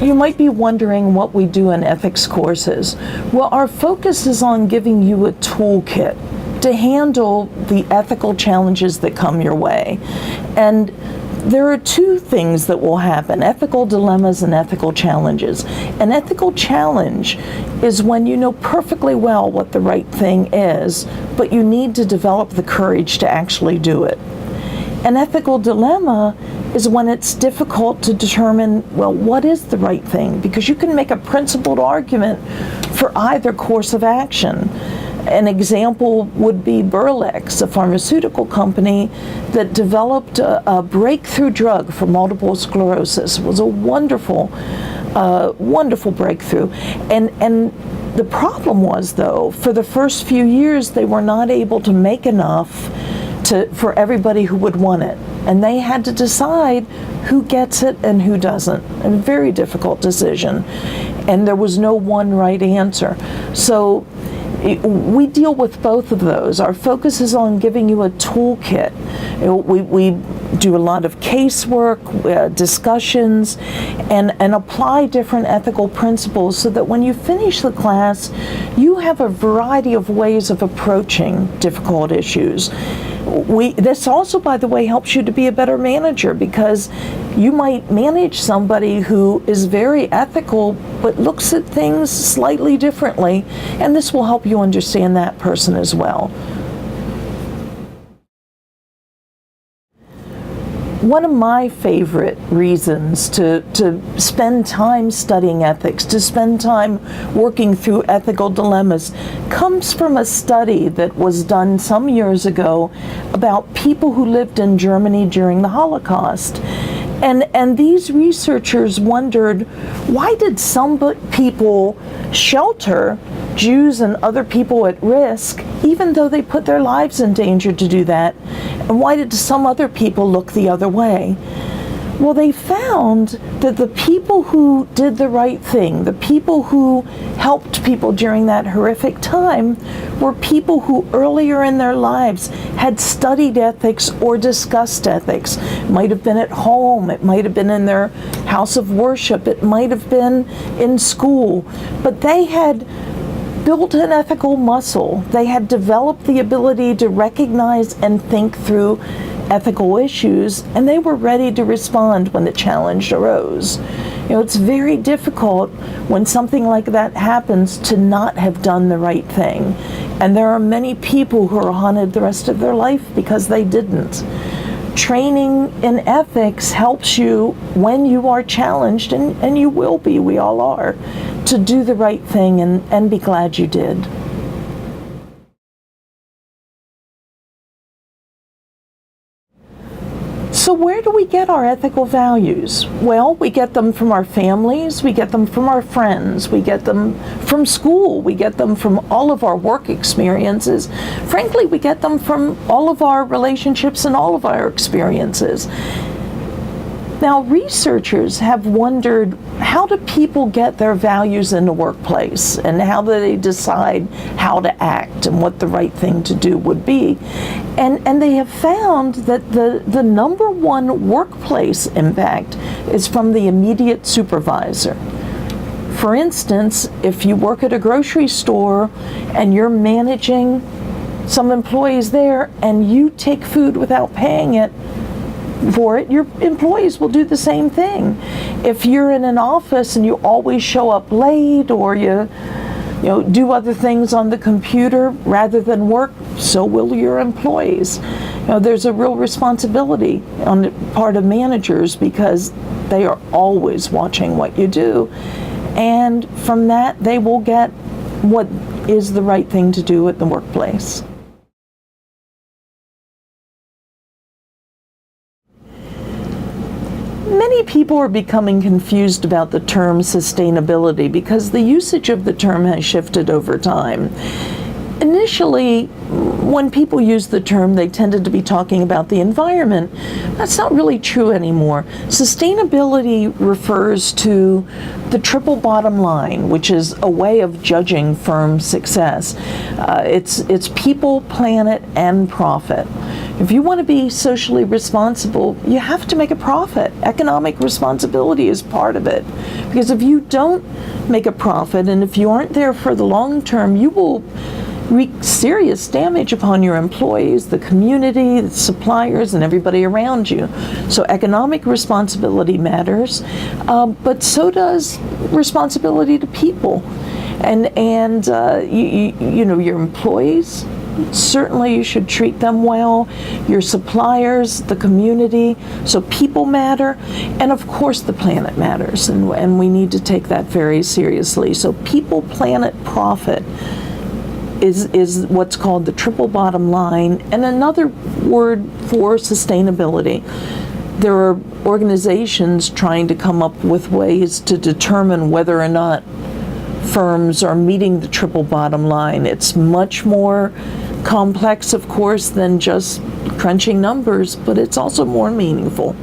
You might be wondering what we do in ethics courses. Well, our focus is on giving you a toolkit to handle the ethical challenges that come your way. And there are two things that will happen: ethical dilemmas and ethical challenges. An ethical challenge is when you know perfectly well what the right thing is, but you need to develop the courage to actually do it. An ethical dilemma is when it's difficult to determine, well, what is the right thing? Because you can make a principled argument for either course of action. An example would be Berlex, a pharmaceutical company that developed a breakthrough drug for multiple sclerosis. It was a wonderful, wonderful breakthrough. And the problem was, though, for the first few years, they were not able to make enough for everybody who would want it. And they had to decide who gets it and who doesn't. A very difficult decision. And there was no one right answer. So we deal with both of those. Our focus is on giving you a toolkit. We do a lot of casework, discussions, and apply different ethical principles so that when you finish the class, you have a variety of ways of approaching difficult issues. This also, by the way, helps you to be a better manager, because you might manage somebody who is very ethical but looks at things slightly differently, and this will help you understand that person as well. One of my favorite reasons to spend time studying ethics, to spend time working through ethical dilemmas, comes from a study that was done some years ago about people who lived in Germany during the Holocaust. And these researchers wondered, why did some people shelter Jews and other people at risk, even though they put their lives in danger to do that? And why did some other people look the other way? Well, they found that the people who did the right thing, the people who helped people during that horrific time, were people who earlier in their lives had studied ethics or discussed ethics. It might have been at home, it might have been in their house of worship, it might have been in school, but they had built an ethical muscle. They had developed the ability to recognize and think through ethical issues, and they were ready to respond when the challenge arose. You know, it's very difficult when something like that happens to not have done the right thing. And there are many people who are haunted the rest of their life because they didn't. Training in ethics helps you when you are challenged, and you will be, we all are, to do the right thing and be glad you did. So where do we get our ethical values? Well, we get them from our families, we get them from our friends, we get them from school, we get them from all of our work experiences. Frankly, we get them from all of our relationships and all of our experiences. Now, researchers have wondered, how do people get their values in the workplace, and how do they decide how to act and what the right thing to do would be? And they have found that the number one workplace impact is from the immediate supervisor. For instance, if you work at a grocery store and you're managing some employees there and you take food without paying for it, your employees will do the same thing. If you're in an office and you always show up late, or you do other things on the computer rather than work, so will your employees. There's a real responsibility on the part of managers, because they are always watching what you do, and from that they will get what is the right thing to do at the workplace. Many people are becoming confused about the term sustainability because the usage of the term has shifted over time. Initially, when people used the term, they tended to be talking about the environment. That's not really true anymore. Sustainability refers to the triple bottom line, which is a way of judging firm success. It's people, planet, and profit. If you want to be socially responsible, you have to make a profit. Economic responsibility is part of it. Because if you don't make a profit, and if you aren't there for the long term, you will wreak serious damage upon your employees, the community, the suppliers, and everybody around you. So economic responsibility matters, but so does responsibility to people. And you know, your employees, certainly you should treat them well, your suppliers, the community, so people matter, and of course the planet matters, and we need to take that very seriously. So people, planet, profit is what's called the triple bottom line, and another word for sustainability. There are organizations trying to come up with ways to determine whether or not firms are meeting the triple bottom line. It's much more complex, of course, than just crunching numbers, but it's also more meaningful.